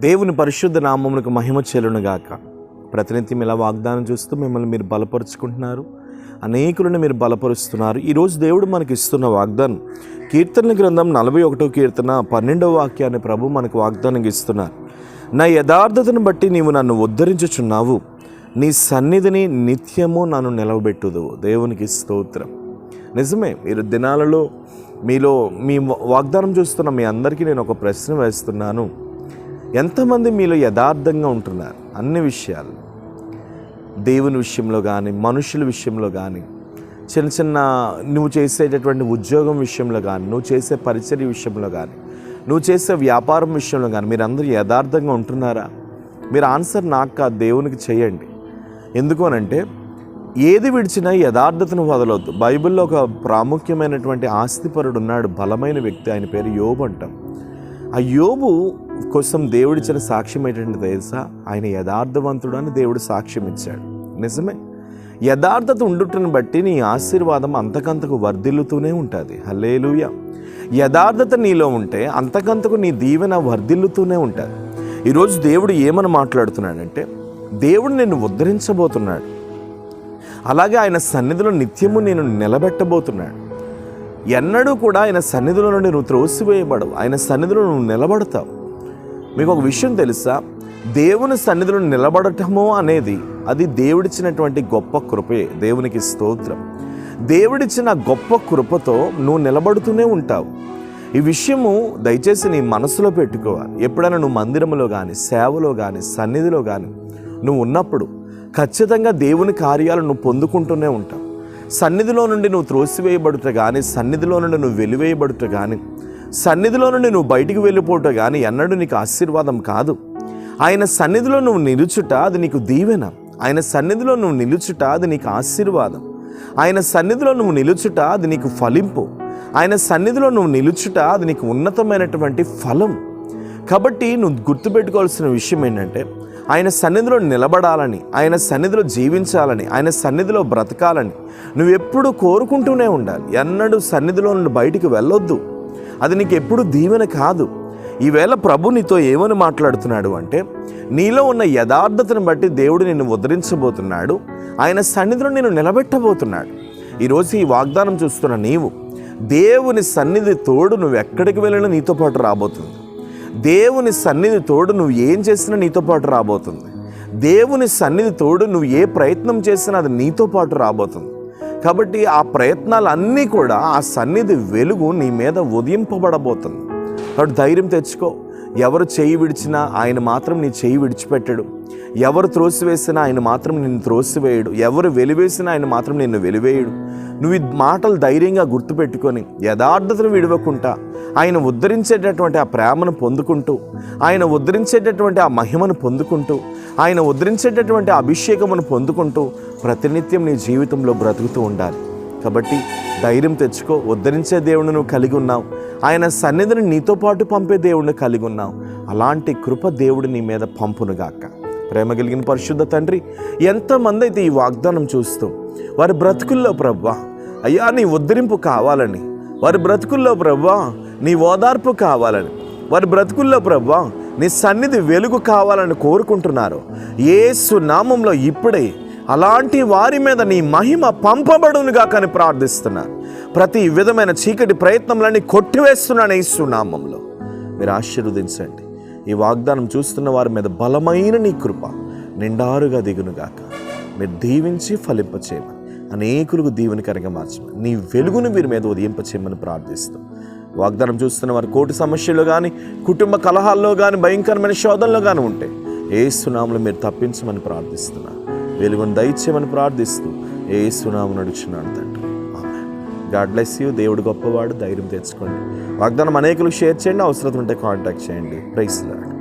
దేవుని పరిశుద్ధ నామమునకు మహిమ చెల్లునుగాక. ప్రతినిత్యం ఇలా వాగ్దానం చూస్తూ మిమ్మల్ని మీరు బలపరుచుకుంటున్నారు, అనేకులను మీరు బలపరుస్తున్నారు. ఈరోజు దేవుడు మనకి ఇస్తున్న వాగ్దానం కీర్తనల గ్రంథం 41వ కీర్తన 12వ వాక్యాన్ని ప్రభు మనకు వాగ్దానం ఇస్తున్నారు. నా యథార్థతను బట్టి నీవు నన్ను ఉద్ధరించుచున్నావు, నీ సన్నిధిని నిత్యము నన్ను నిలవబెట్టుదు. దేవునికి స్తోత్రం. నిజమే, మీరు దినాలలో మీలో మీ వాగ్దానం చూస్తున్న మీ అందరికీ నేను ఒక ప్రశ్న వేస్తున్నాను. ఎంతమంది మీలో యథార్థంగా ఉంటున్నారు? అన్ని విషయాలు, దేవుని విషయంలో కానీ, మనుషుల విషయంలో కానీ, చిన్న చిన్న నువ్వు చేసేటటువంటి ఉద్యోగం విషయంలో కానీ, నువ్వు చేసే పరిచర్య విషయంలో కానీ, నువ్వు చేసే వ్యాపారం విషయంలో కానీ మీరందరూ యథార్థంగా ఉంటున్నారా? మీరు ఆన్సర్ నాకు కాదు, దేవునికి చేయండి. ఎందుకు అనంటే, ఏది విడిచినా యథార్థతను వదలొద్దు. బైబిల్లో ఒక ప్రాముఖ్యమైనటువంటి ఆస్తిపరుడు ఉన్నాడు, బలమైన వ్యక్తి. ఆయన పేరు యోబు అంటాం. ఆ యోబు కోసం దేవుడిచ్చిన సాక్ష్యం ఏంటంటే తెలుసా? ఆయన యథార్థవంతుడు అని దేవుడు సాక్ష్యం ఇచ్చాడు. నిజమే, యథార్థత ఉండుటను బట్టి నీ ఆశీర్వాదం అంతకంతకు వర్ధిల్లుతూనే ఉంటుంది. హల్లెలూయా. యథార్థత నీలో ఉంటే అంతకంతకు నీ దీవెన వర్ధిల్లుతూనే ఉంటుంది. ఈరోజు దేవుడు ఏమని మాట్లాడుతున్నాడంటే, దేవుడు నిన్ను ఉద్ధరించబోతున్నాడు, అలాగే ఆయన సన్నిధిలో నిత్యము నేను నిలబెట్టబోతున్నాడు. ఎన్నడూ కూడా ఆయన సన్నిధిలో నుండి నువ్వు త్రోసివేయబడవు, ఆయన సన్నిధిలో నువ్వు నిలబడతావు. మీకు ఒక విషయం తెలుసా? దేవుని సన్నిధిలో నిలబడటము అనేది అది దేవుడిచ్చినటువంటి గొప్ప కృపే. దేవునికి స్తోత్రం. దేవుడిచ్చిన గొప్ప కృపతో నువ్వు నిలబడుతూనే ఉంటావు. ఈ విషయము దయచేసి నీ మనసులో పెట్టుకోవాలి. ఎప్పుడైనా నువ్వు మందిరంలో కానీ, సేవలో కానీ, సన్నిధిలో కానీ నువ్వు ఉన్నప్పుడు ఖచ్చితంగా దేవుని కార్యాలు నువ్వు పొందుకుంటూనే ఉంటావు. సన్నిధిలో నుండి నువ్వు త్రోసివేయబడుట కానీ, సన్నిధిలో నుండి నువ్వు వెలివేయబడుట కానీ, సన్నిధిలో నుండి నువ్వు బయటికి వెళ్ళిపోవట కానీ ఎన్నడూ నీకు ఆశీర్వాదం కాదు. ఆయన సన్నిధిలో నువ్వు నిలుచుట అది నీకు దీవెన. ఆయన సన్నిధిలో నువ్వు నిలుచుట అది నీకు ఆశీర్వాదం. ఆయన సన్నిధిలో నువ్వు నిలుచుట అది నీకు ఫలింపు. ఆయన సన్నిధిలో నువ్వు నిలుచుట అది నీకు ఉన్నతమైనటువంటి ఫలం. కాబట్టి నువ్వు గుర్తుపెట్టుకోవాల్సిన విషయం ఏంటంటే, ఆయన సన్నిధిలో నిలబడాలని, ఆయన సన్నిధిలో జీవించాలని, ఆయన సన్నిధిలో బ్రతకాలని నువ్వు ఎప్పుడు కోరుకుంటూనే ఉండాలి. ఎన్నడూ సన్నిధిలో నుండి బయటికి వెళ్ళొద్దు. అది నీకు ఎప్పుడు దీవెన కాదు. ఈవేళ ప్రభు నీతో ఏమని మాట్లాడుతున్నాడు అంటే, నీలో ఉన్న యథార్థతను బట్టి దేవుడు నిన్ను ఉద్ధరించబోతున్నాడు, ఆయన సన్నిధిలో నిన్ను నిలబెట్టబోతున్నాడు. ఈరోజు ఈ వాగ్దానం చూస్తున్న నీవు, దేవుని సన్నిధి తోడు నువ్వు ఎక్కడికి వెళ్ళినా నీతో పాటు రాబోతుంది. దేవుని సన్నిధి తోడు నువ్వు ఏం చేసినా నీతో పాటు రాబోతుంది. దేవుని సన్నిధి తోడు నువ్వు ఏ ప్రయత్నం చేసినా అది నీతో పాటు రాబోతుంది. కాబట్టి ఆ ప్రయత్నాలన్నీ కూడా ఆ సన్నిధి వెలుగు నీ మీద ఉదయింపబడబోతుంది. కాబట్టి ధైర్యం తెచ్చుకో. ఎవరు చేయి విడిచినా ఆయన మాత్రం నీ చేయి విడిచిపెట్టడు. ఎవరు త్రోసివేసినా ఆయన మాత్రం నిన్ను త్రోసివేయడు. ఎవరు వెలివేసినా ఆయన మాత్రం నిన్ను వెలివేయడు. నువ్వు ఈ మాటలు ధైర్యంగా గుర్తుపెట్టుకొని యథార్థతను విడవకుండా ఆయన ఉద్ధరించేటటువంటి ఆ ప్రేమను పొందుకుంటూ, ఆయన ఉద్ధరించేటటువంటి ఆ మహిమను పొందుకుంటూ, ఆయన ఉద్ధరించేటటువంటి అభిషేకమును పొందుకుంటూ ప్రతినిత్యం నీ జీవితంలో బ్రతుకుతూ ఉండాలి. కాబట్టి ధైర్యం తెచ్చుకో. ఉద్ధరించే దేవుడిని నువ్వు కలిగి ఉన్నావు, ఆయన సన్నిధిని నీతో పాటు పంపే దేవుడిని కలిగి ఉన్నావు. అలాంటి కృప దేవుడు నీ మీద పంపునుగాక. ప్రేమ కలిగిన పరిశుద్ధ తండ్రి, ఎంతమంది అయితే ఈ వాగ్దానం చూస్తూ వారి బ్రతుకుల్లో ప్రభువా అయ్యా నీ ఉద్ధరింపు కావాలని, వారి బ్రతుకుల్లో ప్రభువా నీ ఓదార్పు కావాలని, వారి బ్రతుకుల్లో ప్రభువా నీ సన్నిధి వెలుగు కావాలని కోరుకుంటున్నారు, యేసు నామంలో ఇప్పుడే అలాంటి వారి మీద నీ మహిమ పంపబడునుగా కానీ ప్రార్థిస్తున్నారు. ప్రతి విధమైన చీకటి ప్రయత్నంలన్నీ కొట్టివేస్తున్నాను యేసు నామంలో. మీరు ఆశీర్వదించండి. ఈ వాగ్దానం చూస్తున్న వారి మీద బలమైన నీ కృప నిండారుగా దిగునుగాక. మీరు దీవించి ఫలింపచేయమని, అనేకులకు దీవెనకరంగా మార్చమని, నీ వెలుగును వీరి మీద ఉదయింపచేయమని ప్రార్థిస్తూ, వాగ్దానం చూస్తున్న వారు కోటి సమస్యల్లో కానీ, కుటుంబ కలహాల్లో కానీ, భయంకరమైన శోధనలో కానీ ఉంటే యేసు నామములో మీరు తప్పించమని ప్రార్థిస్తున్నారు. వెలుగును దయచేయమని ప్రార్థిస్తూ యేసు నామమున నడుచున్నాను తండ్రి. ఆమేన్. God bless you. దేవుడు గొప్పవాడు. ధైర్యం తెచ్చుకోండి. వాగ్దానం అనేకులకు షేర్ చేయండి. అవసరం ఉంటే కాంటాక్ట్ చేయండి. Praise lord.